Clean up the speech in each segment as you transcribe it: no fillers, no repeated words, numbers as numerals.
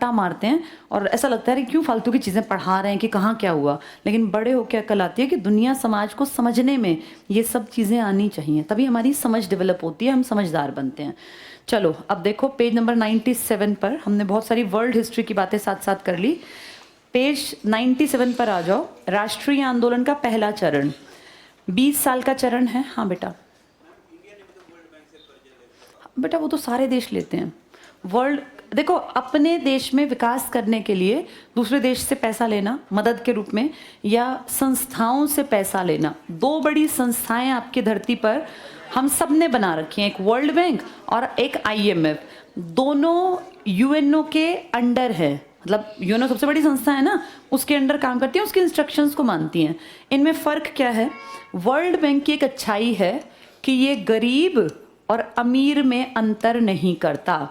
टा मारते हैं और ऐसा लगता है कि क्यों फालतू की चीज़ें पढ़ा रहे हैं कि कहाँ क्या हुआ। लेकिन बड़े होकर अकल आती है कि दुनिया समाज को समझने में ये सब चीज़ें आनी चाहिए, तभी हमारी समझ डेवलप होती है, हम समझदार बनते हैं। चलो अब देखो पेज नंबर 97 पर हमने बहुत सारी वर्ल्ड हिस्ट्री की बातें साथ साथ कर ली। पेज 97 पर आ जाओ। राष्ट्रीय आंदोलन का पहला चरण 20 साल का चरण है। हाँ बेटा, बेटा वो तो सारे देश लेते हैं। वर्ल्ड देखो, अपने देश में विकास करने के लिए दूसरे देश से पैसा लेना मदद के रूप में या संस्थाओं से पैसा लेना, दो बड़ी संस्थाएं आपकी धरती पर हम सब ने बना रखी हैं, एक वर्ल्ड बैंक और एक आईएमएफ। दोनों यूएनओ के अंडर है, मतलब यूएनओ सबसे बड़ी संस्था है ना, उसके अंडर काम करती है, उसके इंस्ट्रक्शंस को मानती हैं। इनमें फ़र्क क्या है? वर्ल्ड बैंक की एक अच्छाई है कि ये गरीब और अमीर में अंतर नहीं करता।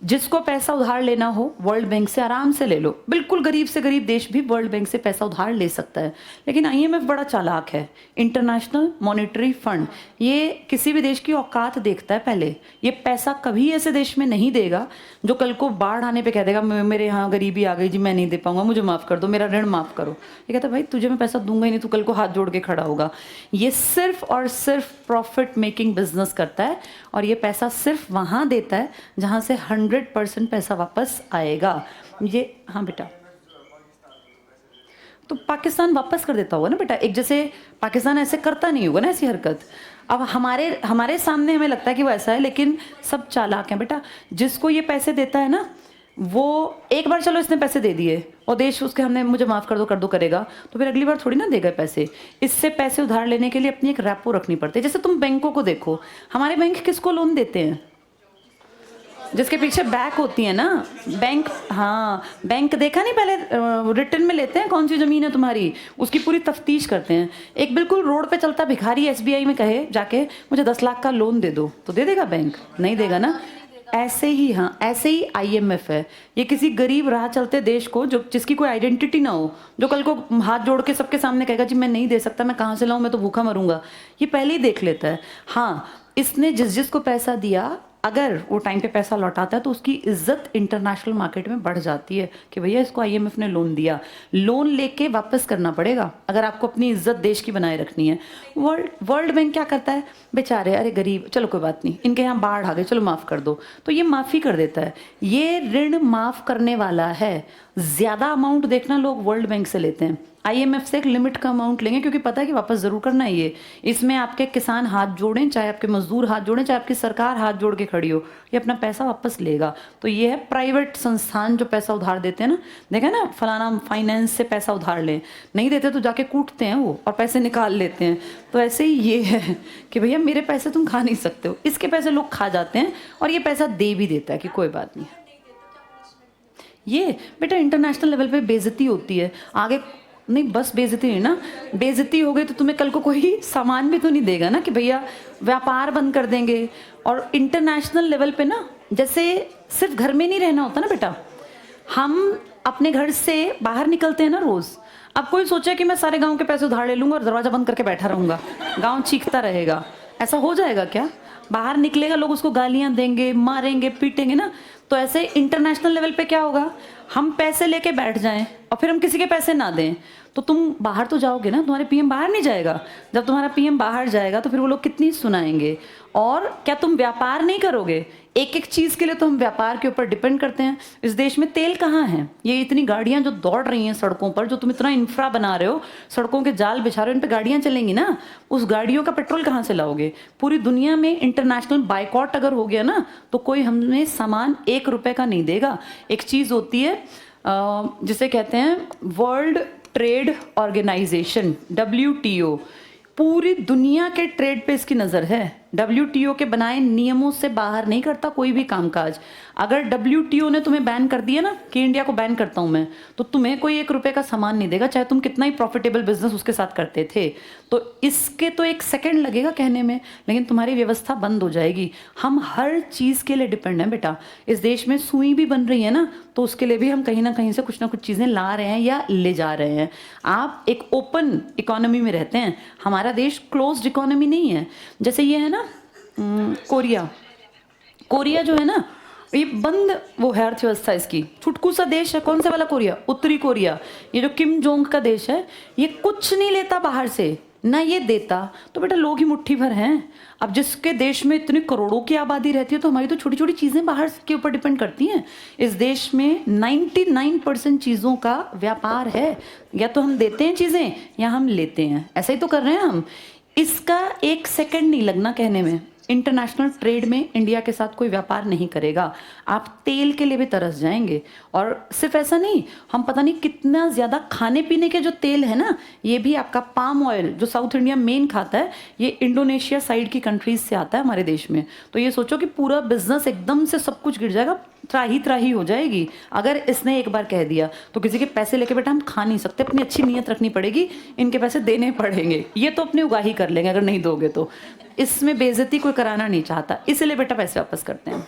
जिसको पैसा उधार लेना हो वर्ल्ड बैंक से आराम से ले लो, बिल्कुल गरीब से गरीब देश भी वर्ल्ड बैंक से पैसा उधार ले सकता है। लेकिन आईएमएफ बड़ा चालाक है, इंटरनेशनल मॉनेटरी फंड, ये किसी भी देश की औकात देखता है पहले। ये पैसा कभी ऐसे देश में नहीं देगा जो कल को बाढ़ आने पे कह देगा मेरे यहाँ गरीबी आ गई जी, मैं नहीं दे पाऊंगा, मुझे माफ़ कर दो, मेरा ऋण माफ़ करो। ये कहता है भाई तुझे मैं पैसा दूंगा ही नहीं, तू कल को हाथ जोड़ के खड़ा होगा। ये सिर्फ और सिर्फ प्रॉफिट मेकिंग बिजनेस करता है और ये पैसा सिर्फ वहाँ देता है जहाँ से 100% पैसा वापस आएगा। ये हाँ बेटा, तो पाकिस्तान वापस कर देता होगा ना बेटा, एक जैसे पाकिस्तान ऐसे करता नहीं होगा ना ऐसी हरकत। अब हमारे सामने हमें लगता है कि वो ऐसा है, लेकिन सब चालाक हैं बेटा। जिसको ये पैसे देता है ना, वो एक बार चलो इसने पैसे दे दिए और देश उसके हमने मुझे माफ़ कर दो करेगा, तो फिर अगली बार थोड़ी ना देगा पैसे। इससे पैसे उधार लेने के लिए अपनी एक रैपो रखनी पड़ती है। जैसे तुम बैंकों को देखो, हमारे बैंक किसको लोन देते हैं? जिसके पीछे बैक होती है ना बैंक। हाँ, बैंक देखा नहीं पहले रिटर्न में लेते हैं कौन सी ज़मीन है तुम्हारी, उसकी पूरी तफ्तीश करते हैं। एक बिल्कुल रोड पे चलता भिखारी एसबीआई में कहे जाके मुझे 10 लाख का लोन दे दो, तो दे देगा बैंक? नहीं देगा ना। ऐसे ही हाँ, ऐसे ही आईएमएफ है। ये किसी गरीब राह चलते देश को जो जिसकी कोई आइडेंटिटी ना हो, जो कल को हाथ जोड़ के सबके सामने कहेगा जी मैं नहीं दे सकता, मैं कहाँ से लाऊं, मैं तो भूखा मरूंगा, ये पहले ही देख लेता है। हाँ, इसने जिसको पैसा दिया, अगर वो टाइम पे पैसा लौटाता है तो उसकी इज्जत इंटरनेशनल मार्केट में बढ़ जाती है कि भैया इसको आईएमएफ ने लोन दिया। लोन लेके वापस करना पड़ेगा अगर आपको अपनी इज्जत देश की बनाए रखनी है। वर्ल्ड बैंक क्या करता है, बेचारे अरे गरीब, चलो कोई बात नहीं, इनके यहाँ बाढ़ आ गई, चलो माफ़ कर दो, तो ये माफ़ी कर देता है। ये ऋण माफ़ करने वाला है। ज़्यादा अमाउंट देखना लोग वर्ल्ड बैंक से लेते हैं, आईएमएफ से एक लिमिट का अमाउंट लेंगे क्योंकि पता है कि वापस ज़रूर करना है ये। इसमें आपके किसान हाथ जोड़ें, चाहे आपके मजदूर हाथ जोड़ें, चाहे आपकी सरकार हाथ जोड़ के खड़ी हो, ये अपना पैसा वापस लेगा। तो ये है प्राइवेट संस्थान जो पैसा उधार देते हैं ना, देखा ना फलाना फाइनेंस से पैसा उधार लें, नहीं देते तो जाके कूटते हैं वो और पैसे निकाल लेते हैं। तो ऐसे ही ये है कि भैया मेरे पैसे तुम खा नहीं सकते हो, इसके पैसे लोग खा जाते हैं और ये पैसा दे भी देता है कि कोई बात नहीं। ये बेटा इंटरनेशनल लेवल पे बेइज्जती होती है, आगे नहीं बस बेइज्जती नहीं ना, बेइज्जती हो गई तो तुम्हें कल को कोई सामान भी तो नहीं देगा ना कि भैया व्यापार बंद कर देंगे। और इंटरनेशनल लेवल पे ना, जैसे सिर्फ घर में नहीं रहना होता ना बेटा, हम अपने घर से बाहर निकलते हैं ना रोज़। अब कोई सोचे कि मैं सारे गांव के पैसे उधार ले लूंगा और दरवाज़ा बंद करके बैठा रहूंगा, गांव चीखता रहेगा, ऐसा हो जाएगा क्या? बाहर निकलेगा, लोग उसको गालियां देंगे, मारेंगे, पीटेंगे ना। तो ऐसे इंटरनेशनल लेवल पे क्या होगा, हम पैसे लेके बैठ जाएं और फिर हम किसी के पैसे ना दें, तो तुम बाहर तो जाओगे ना, तुम्हारे पीएम बाहर नहीं जाएगा। जब तुम्हारा पीएम बाहर जाएगा तो फिर वो लोग कितनी सुनाएंगे। और क्या तुम व्यापार नहीं करोगे? एक एक चीज़ के लिए तो हम व्यापार के ऊपर डिपेंड करते हैं। इस देश में तेल कहाँ है? ये इतनी गाड़ियाँ जो दौड़ रही हैं सड़कों पर, जो तुम इतना इंफ्रा बना रहे हो, सड़कों के जाल बिछा रहे हो, इन पे गाड़ियाँ चलेंगी ना, उस गाड़ियों का पेट्रोल कहाँ से लाओगे? पूरी दुनिया में इंटरनेशनल बाइकआउट अगर हो गया ना, तो कोई हमें सामान 1 रुपए का नहीं देगा। एक चीज़ होती है जिसे कहते हैं वर्ल्ड ट्रेड ऑर्गेनाइजेशन, WTO, पूरी दुनिया के ट्रेड पे इसकी नज़र है। WTO के बनाए नियमों से बाहर नहीं करता कोई भी कामकाज। अगर WTO ने तुम्हें बैन कर दिया ना कि इंडिया को बैन करता हूं मैं, तो तुम्हें कोई 1 रुपए का सामान नहीं देगा, चाहे तुम कितना ही प्रॉफिटेबल बिजनेस उसके साथ करते थे। तो इसके तो 1 सेकंड लगेगा कहने में, लेकिन तुम्हारी व्यवस्था बंद हो जाएगी। हम हर चीज़ के लिए डिपेंड हैं बेटा। इस देश में सुई भी बन रही है ना, तो उसके लिए भी हम कहीं ना कहीं से कुछ ना कुछ चीज़ें ला रहे हैं या ले जा रहे हैं। आप एक ओपन इकोनॉमी में रहते हैं, हमारा देश क्लोज्ड इकोनॉमी नहीं है। जैसे ये है ना कोरिया जो है ना, ये बंद वो है अर्थव्यवस्था इसकी। छुटकू सा देश है, कौन सा वाला कोरिया, उत्तरी कोरिया, ये जो किम जोंग का देश है, ये कुछ नहीं लेता बाहर से, ना ये देता, तो बेटा लोग ही मुट्ठी भर हैं। अब जिसके देश में इतनी करोड़ों की आबादी रहती है तो हमारी तो छोटी छोटी चीज़ें बाहर के ऊपर डिपेंड करती हैं। इस देश में 99% चीज़ों का व्यापार है, या तो हम देते हैं चीज़ें या हम लेते हैं, ऐसा ही तो कर रहे हैं हम। इसका एक सेकंड नहीं लगना कहने में, इंटरनेशनल ट्रेड में इंडिया के साथ कोई व्यापार नहीं करेगा। आप तेल के लिए भी तरस जाएंगे। और सिर्फ ऐसा नहीं, हम पता नहीं कितना ज़्यादा खाने पीने के जो तेल है ना, ये भी आपका पाम ऑयल जो साउथ इंडिया मेन खाता है, ये इंडोनेशिया साइड की कंट्रीज से आता है हमारे देश में। तो ये सोचो कि पूरा बिजनेस एकदम से सब कुछ गिर जाएगा, त्राही त्राही हो जाएगी। अगर इसने एक बार कह दिया तो किसी के पैसे लेके बेटा हम खा नहीं सकते, अपनी अच्छी नीयत रखनी पड़ेगी, इनके पैसे देने पड़ेंगे। ये तो अपनी उगाही कर लेंगे अगर नहीं दोगे तो, इसमें बेइज्जती कोई कराना नहीं चाहता, इसलिए बेटा पैसे वापस करते हैं।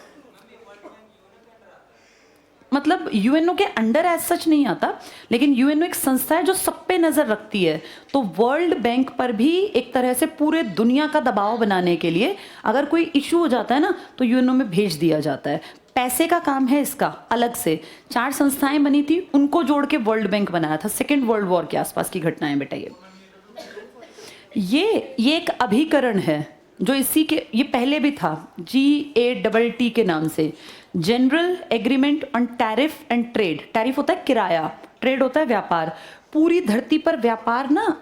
मतलब यूएनओ के अंडर एज सच नहीं आता, लेकिन यूएनओ एक संस्था है जो सब पे नजर रखती है। तो वर्ल्ड बैंक पर भी एक तरह से पूरे दुनिया का दबाव बनाने के लिए अगर कोई इशू हो जाता है ना, तो यूएनओ में भेज दिया जाता है। पैसे का काम है इसका अलग से। 4 संस्थाएं बनी थी, उनको जोड़ के वर्ल्ड बैंक बनाया था। सेकेंड वर्ल्ड वॉर के आसपास की घटनाएं बेटा ये एक अभिकरण है जो इसी के, ये पहले भी था GATT के नाम से, general agreement on tariff and trade. Tariff होता है किराया, ट्रेड होता है व्यापार। पूरी धरती पर व्यापार ना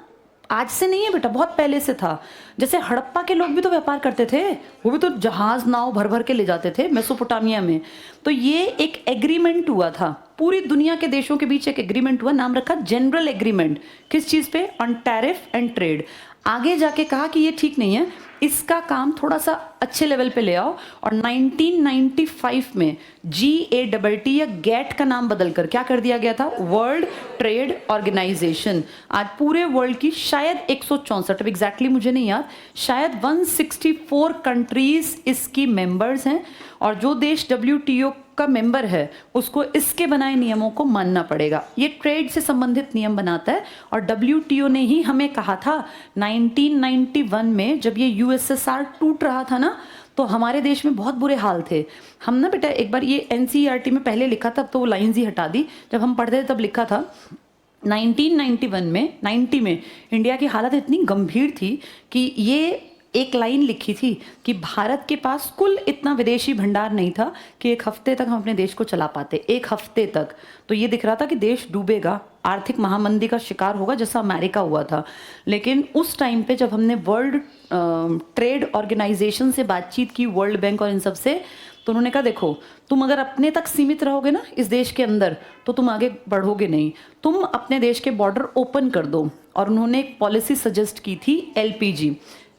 आज से नहीं है बेटा, बहुत पहले से था। जैसे हड़प्पा के लोग भी तो व्यापार करते थे, वो भी तो जहाज नाव भर भर के ले जाते थे मेसोपोटामिया में। तो ये एक एग्रीमेंट हुआ था, पूरी दुनिया के देशों के बीच एक एग्रीमेंट हुआ, नाम रखा जनरल एग्रीमेंट। किस चीज़ पे? On tariff and trade. आगे जाके कहा कि ये ठीक नहीं है, इसका काम थोड़ा सा अच्छे लेवल पे ले आओ, और 1995 में GATT या गैट का नाम बदलकर क्या कर दिया गया था? World trade organization. आज पूरे वर्ल्ड की शायद 164, अब एग्जैक्टली मुझे नहीं याद, शायद 164 कंट्रीज इसकी मेंबर्स हैं। और जो देश WTO का मेंबर है उसको इसके बनाए नियमों को मानना पड़ेगा। ये ट्रेड से संबंधित नियम बनाता है, और WTO ने ही हमें कहा था 1991 में, जब ये USSR टूट रहा था ना, तो हमारे देश में बहुत बुरे हाल थे। हम ना बेटा एक बार ये NCERT में पहले लिखा था, तो वो लाइन्स ही हटा दी, जब हम पढ़ते थे तब लिखा था 1991 में 90 में इंडिया की हालत इतनी गंभीर थी कि ये एक लाइन लिखी थी कि भारत के पास कुल इतना विदेशी भंडार नहीं था कि एक हफ्ते तक हम अपने देश को चला पाते, एक हफ्ते तक। तो ये दिख रहा था कि देश डूबेगा, आर्थिक महामंदी का शिकार होगा, जैसा अमेरिका हुआ था। लेकिन उस टाइम पे जब हमने वर्ल्ड ट्रेड ऑर्गेनाइजेशन से बातचीत की, वर्ल्ड बैंक और इन सब से, तो उन्होंने कहा देखो, तुम अगर अपने तक सीमित रहोगे ना इस देश के अंदर, तो तुम आगे बढ़ोगे नहीं, तुम अपने देश के बॉर्डर ओपन कर दो। और उन्होंने एक पॉलिसी सजेस्ट की थी,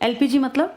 LPG मतलब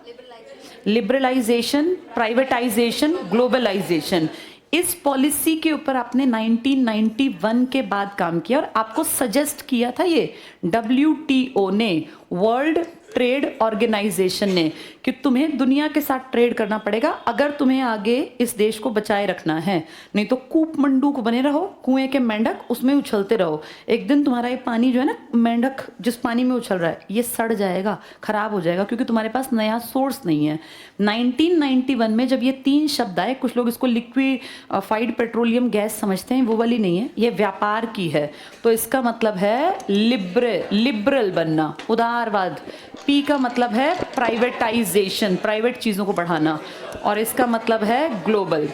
लिबरलाइजेशन, प्राइवेटाइजेशन, ग्लोबलाइजेशन। इस पॉलिसी के ऊपर आपने 1991 के बाद काम किया, और आपको सजेस्ट किया था ये WTO ने, वर्ल्ड ट्रेड ऑर्गेनाइजेशन ने, कि तुम्हें दुनिया के साथ ट्रेड करना पड़ेगा अगर तुम्हें आगे इस देश को बचाए रखना है। नहीं तो कूप मंडूक बने रहो, कुएं के मेंढक, उसमें उछलते रहो। एक दिन तुम्हारा ये पानी जो है ना, मेंढक जिस पानी में उछल रहा है, ये सड़ जाएगा, खराब हो जाएगा, क्योंकि तुम्हारे पास नया सोर्स नहीं है। 1991 में जब ये 3 शब्द आए, कुछ लोग इसको लिक्विफाइड पेट्रोलियम गैस समझते हैं, वो वाली नहीं है, ये व्यापार की है। तो इसका मतलब है लिबरल बनना, उदारवाद। P का मतलब है प्राइवेटाइजेशन, प्राइवेट चीज़ों को बढ़ाना, और इसका मतलब है ग्लोबल।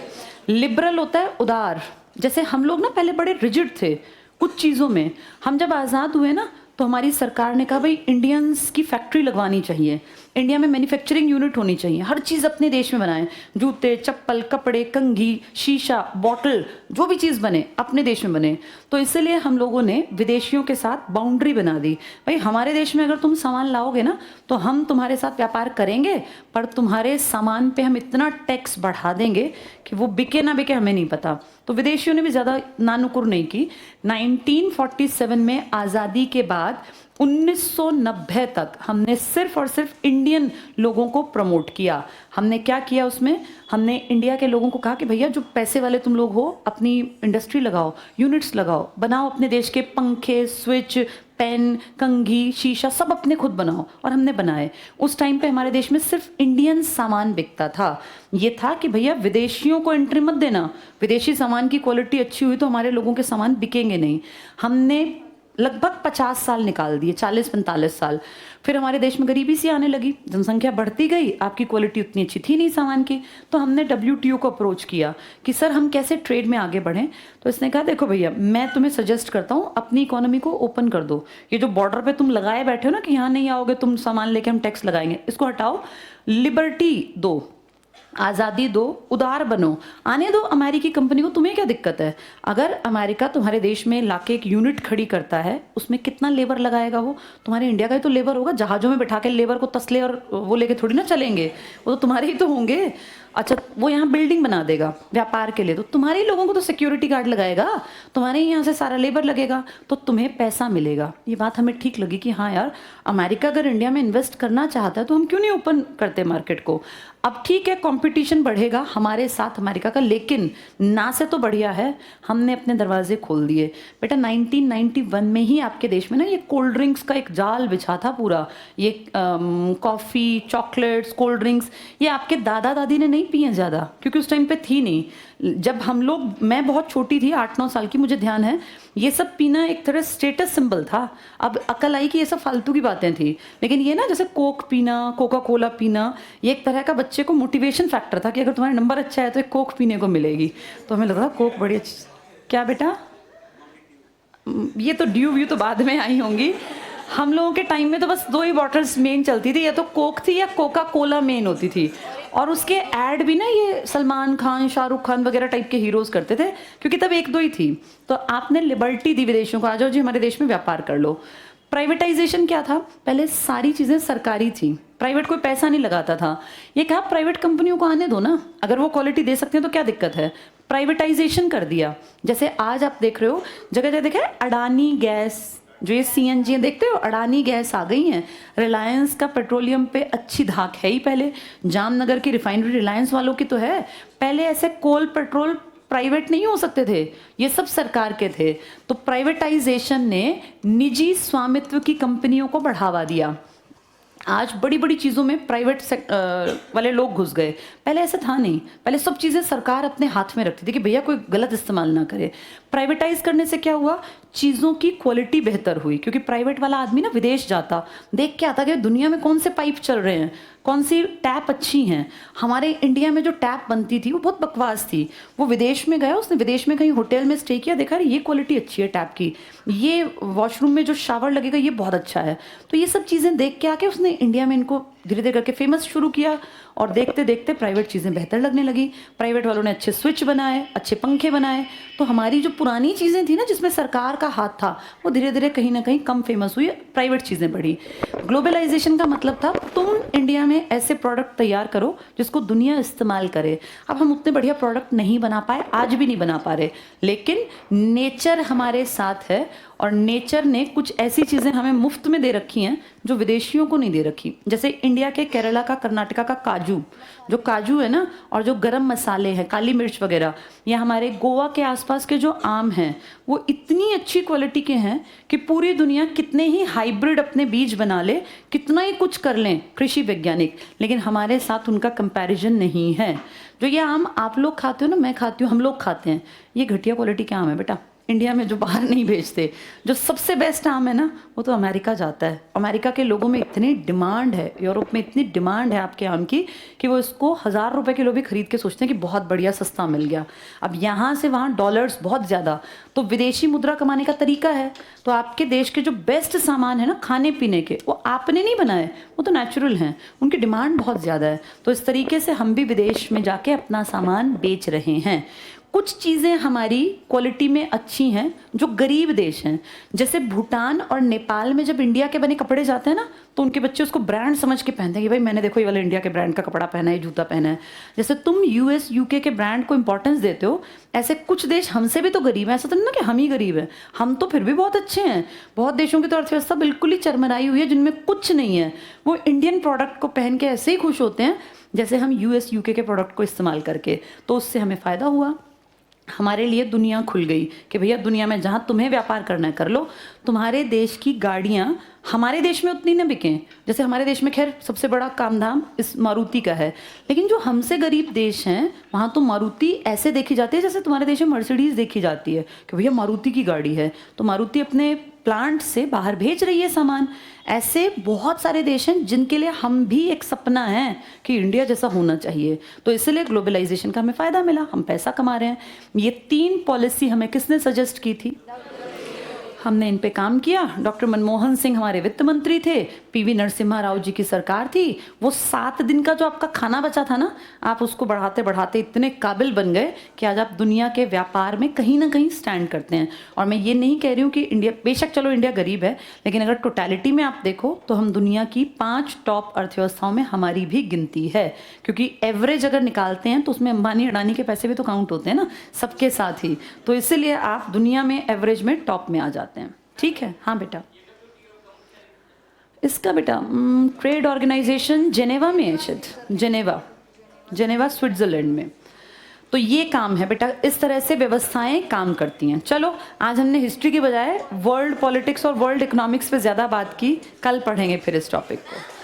लिबरल होता है उदार। जैसे हम लोग ना पहले बड़े रिजिड थे कुछ चीज़ों में। हम जब आज़ाद हुए ना, तो हमारी सरकार ने कहा भाई इंडियंस की फैक्ट्री लगवानी चाहिए, इंडिया में मैन्युफैक्चरिंग यूनिट होनी चाहिए, हर चीज़ अपने देश में बनाएं, जूते, चप्पल, कपड़े, कंघी, शीशा, बॉटल, जो भी चीज़ बने अपने देश में बने। तो इसलिए हम लोगों ने विदेशियों के साथ बाउंड्री बना दी, भाई हमारे देश में अगर तुम सामान लाओगे ना, तो हम तुम्हारे साथ व्यापार करेंगे, पर तुम्हारे सामान पे हम इतना टैक्स बढ़ा देंगे कि वो बिके ना बिके हमें नहीं पता। तो विदेशियों ने भी ज़्यादा नानुकुर नहीं की। 1947 में आज़ादी के बाद 1990 तक हमने सिर्फ और सिर्फ इंडियन लोगों को प्रमोट किया। हमने क्या किया उसमें? हमने इंडिया के लोगों को कहा कि भैया जो पैसे वाले तुम लोग हो, अपनी इंडस्ट्री लगाओ, यूनिट्स लगाओ, बनाओ अपने देश के पंखे, स्विच, पेन, कंघी, शीशा सब अपने खुद बनाओ, और हमने बनाए। उस टाइम पे हमारे देश में सिर्फ इंडियन सामान बिकता था। ये था कि भैया विदेशियों को एंट्री मत देना, विदेशी सामान की क्वालिटी अच्छी हुई तो हमारे लोगों के सामान बिकेंगे नहीं। हमने लगभग 50 साल निकाल दिए, 40-45 साल। फिर हमारे देश में गरीबी सी आने लगी, जनसंख्या बढ़ती गई, आपकी क्वालिटी उतनी अच्छी थी नहीं सामान की, तो हमने WTO को अप्रोच किया कि सर हम कैसे ट्रेड में आगे बढ़ें। तो इसने कहा देखो भैया मैं तुम्हें सजेस्ट करता हूँ अपनी इकोनॉमी को ओपन कर दो, ये जो बॉर्डर पे तुम लगाए बैठे हो ना कि यहाँ नहीं आओगे तुम सामान लेके हम टैक्स लगाएंगे, इसको हटाओ, लिबर्टी दो, आज़ादी दो, उदार बनो, आने दो अमेरिकी कंपनी को, तुम्हें क्या दिक्कत है। अगर अमेरिका तुम्हारे देश में लाके एक यूनिट खड़ी करता है उसमें कितना लेबर लगाएगा, वो तुम्हारे इंडिया का ही तो लेबर होगा, जहाज़ों में बैठा के लेबर को तसले और वो लेके थोड़ी ना चलेंगे, वो तो तुम्हारे ही तो होंगे। अच्छा वो यहाँ बिल्डिंग बना देगा व्यापार के लिए, तो तुम्हारे ही लोगों को तो सिक्योरिटी गार्ड लगाएगा, तुम्हारे ही यहाँ से सारा लेबर लगेगा, तो तुम्हें पैसा मिलेगा। ये बात हमें ठीक लगी कि हाँ यार अमेरिका अगर इंडिया में इन्वेस्ट करना चाहता है तो हम क्यों नहीं ओपन करते मार्केट को। अब ठीक है कंपटीशन बढ़ेगा हमारे साथ अमेरिका का, लेकिन ना से तो बढ़िया है हमने अपने दरवाजे खोल दिए। बेटा 1991 में ही आपके देश में ना ये कोल्ड ड्रिंक्स का एक जाल बिछा था पूरा, ये कॉफ़ी, चॉकलेट्स, कोल्ड ड्रिंक्स, ये आपके दादा दादी ने नहीं पिए ज़्यादा क्योंकि उस टाइम पे थी नहीं। जब हम लोग, मैं बहुत छोटी थी 8-9 साल की, मुझे ध्यान है ये सब पीना एक तरह स्टेटस सिंबल था। अब अकल आई कि ये सब फालतू की बातें थी, लेकिन ये ना जैसे कोक पीना, कोका कोला पीना, ये एक तरह का बच्चे को मोटिवेशन फैक्टर था कि अगर तुम्हारा नंबर अच्छा है तो एक कोक पीने को मिलेगी। तो हमें लगा कोक बड़ी अच्छी। क्या बेटा, ये तो ड्यू व्यू तो बाद में आई होंगी, हम लोगों के टाइम में तो बस 2 ही बॉटल्स मेन चलती थी, या तो कोक थी या कोका कोला मेन होती थी, और उसके ऐड भी ना ये सलमान खान, शाहरुख खान वगैरह टाइप के हीरोज करते थे क्योंकि तब 1-2 ही थी। तो आपने लिबर्टी दी विदेशियों को, आ जाओ जी हमारे देश में व्यापार कर लो। प्राइवेटाइजेशन क्या था, पहले सारी चीज़ें सरकारी थी, प्राइवेट कोई पैसा नहीं लगाता था। ये कहा प्राइवेट कंपनियों को आने दो ना, अगर वो क्वालिटी दे सकते हैं तो क्या दिक्कत है। प्राइवेटाइजेशन कर दिया, जैसे आज आप देख रहे हो जगह जगह देखा है अडानी गैस, जो ये CNG देखते हो, अडानी गैस आ गई हैं। रिलायंस का पेट्रोलियम पे अच्छी धाक है ही, पहले जामनगर की रिफाइनरी रिलायंस वालों की तो है। पहले ऐसे कोल पेट्रोल प्राइवेट नहीं हो सकते थे, ये सब सरकार के थे। तो प्राइवेटाइजेशन ने निजी स्वामित्व की कंपनियों को बढ़ावा दिया। आज बड़ी बड़ी चीज़ों में प्राइवेट वाले लोग घुस गए, पहले ऐसा था नहीं, पहले सब चीज़ें सरकार अपने हाथ में रखती थी कि भैया कोई गलत इस्तेमाल ना करे। प्राइवेटाइज करने से क्या हुआ, चीज़ों की क्वालिटी बेहतर हुई, क्योंकि प्राइवेट वाला आदमी ना विदेश जाता, देख के आता कि दुनिया में कौन से पाइप चल रहे हैं, कौन सी टैप अच्छी हैं। हमारे इंडिया में जो टैप बनती थी वो बहुत बकवास थी, वो विदेश में गया, उसने विदेश में कहीं होटल में स्टे किया, देखा ये क्वालिटी अच्छी है टैप की, ये वॉशरूम में जो शावर लगेगा ये बहुत अच्छा है। तो ये सब चीज़ें देख के आके उसने इंडिया में इनको धीरे धीरे करके फेमस शुरू किया, और देखते देखते प्राइवेट चीज़ें बेहतर लगने लगी। प्राइवेट वालों ने अच्छे स्विच बनाए, अच्छे पंखे बनाए, तो हमारी जो पुरानी चीज़ें थी ना जिसमें सरकार का हाथ था, वो धीरे धीरे कहीं ना कहीं कम फेमस हुई, प्राइवेट चीज़ें बढ़ी। ग्लोबलाइजेशन का मतलब था तुम इंडिया में ऐसे प्रोडक्ट तैयार करो जिसको दुनिया इस्तेमाल करे। अब हम उतने बढ़िया प्रोडक्ट नहीं बना पाए, आज भी नहीं बना पा रहे, लेकिन नेचर हमारे साथ है, और नेचर ने कुछ ऐसी चीज़ें हमें मुफ्त में दे रखी हैं जो विदेशियों को नहीं दे रखी। जैसे इंडिया के केरला का, कर्नाटका का काजू, जो काजू है ना, और जो गरम मसाले हैं, काली मिर्च वगैरह, या हमारे गोवा के आसपास के जो आम हैं, वो इतनी अच्छी क्वालिटी के हैं कि पूरी दुनिया कितने ही हाइब्रिड अपने बीज बना ले, कितना ही कुछ कर लें कृषि वैज्ञानिक, लेकिन हमारे साथ उनका कंपैरिजन नहीं है। जो ये आम आप लोग खाते हो ना, मैं खाती हूँ, हम लोग खाते हैं, ये घटिया क्वालिटी के आम है बेटा, इंडिया में जो बाहर नहीं भेजते। जो सबसे बेस्ट आम है ना वो तो अमेरिका जाता है। अमेरिका के लोगों में इतनी डिमांड है, यूरोप में इतनी डिमांड है आपके आम की कि वो इसको 1000 रुपये किलो भी खरीद के सोचते हैं कि बहुत बढ़िया सस्ता मिल गया। अब यहाँ से वहाँ डॉलर्स बहुत ज़्यादा, तो विदेशी मुद्रा कमाने का तरीका है। तो आपके देश के जो बेस्ट सामान है ना खाने पीने के, वो आपने नहीं बनाए, वो तो नेचुरल हैं, उनकी डिमांड बहुत ज़्यादा है। तो इस तरीके से हम भी विदेश में जाके अपना सामान बेच रहे हैं। कुछ चीज़ें हमारी क्वालिटी में अच्छी हैं जो गरीब देश हैं, जैसे भूटान और नेपाल में जब इंडिया के बने कपड़े जाते हैं ना, तो उनके बच्चे उसको ब्रांड समझ के पहनते हैं कि भाई मैंने देखो ये वाला इंडिया के ब्रांड का कपड़ा पहना है, जूता पहना है। जैसे तुम US UK के ब्रांड को इंपॉर्टेंस देते हो, ऐसे कुछ देश हमसे भी तो गरीब हैं। ऐसा तो नहीं ना कि हम ही गरीब हैं, हम तो फिर भी बहुत अच्छे हैं। बहुत देशों की तो अर्थव्यवस्था बिल्कुल ही चरमराई हुई है जिनमें कुछ नहीं है, वो इंडियन प्रोडक्ट को पहन के ऐसे ही खुश होते हैं जैसे हम US UK के प्रोडक्ट को इस्तेमाल करके। तो उससे हमें फ़ायदा हुआ। हमारे लिए दुनिया खुल गई कि भैया दुनिया में जहाँ तुम्हें व्यापार करना है कर लो। तुम्हारे देश की गाड़ियाँ हमारे देश में उतनी न बिकें, जैसे हमारे देश में खैर सबसे बड़ा काम धाम इस मारुति का है, लेकिन जो हमसे गरीब देश हैं वहाँ तो मारुति ऐसे देखी जाती है जैसे तुम्हारे देश में मर्सिडीज़ देखी जाती है कि भैया मारुति की गाड़ी है, तो मारुति अपने प्लांट से बाहर भेज रही है सामान। ऐसे बहुत सारे देश हैं जिनके लिए हम भी एक सपना है कि इंडिया जैसा होना चाहिए, तो इसलिए ग्लोबलाइजेशन का हमें फ़ायदा मिला, हम पैसा कमा रहे हैं। ये 3 पॉलिसी हमें किसने सजेस्ट की थी? हमने इन पे काम किया। डॉक्टर मनमोहन सिंह हमारे वित्त मंत्री थे, पीवी नरसिम्हा राव जी की सरकार थी। वो 7 दिन का जो आपका खाना बचा था ना, आप उसको बढ़ाते बढ़ाते इतने काबिल बन गए कि आज आप दुनिया के व्यापार में कहीं ना कहीं स्टैंड करते हैं। और मैं ये नहीं कह रही हूँ कि इंडिया, बेशक चलो इंडिया गरीब है, लेकिन अगर टोटलिटी में आप देखो तो हम दुनिया की 5 टॉप अर्थव्यवस्थाओं में हमारी भी गिनती है, क्योंकि एवरेज अगर निकालते हैं तो उसमें अंबानी अडानी के पैसे भी तो काउंट होते हैं ना सबके साथ ही, तो इसीलिए आप दुनिया में एवरेज में टॉप में आ जाते हैं। ठीक है, हाँ बेटा, इसका बेटा ट्रेड ऑर्गेनाइजेशन जेनेवा में है शायद, जेनेवा स्विट्जरलैंड में। तो ये काम है बेटा, इस तरह से व्यवस्थाएं काम करती हैं। चलो आज हमने हिस्ट्री की बजाय वर्ल्ड पॉलिटिक्स और वर्ल्ड इकोनॉमिक्स पे ज़्यादा बात की, कल पढ़ेंगे फिर इस टॉपिक को।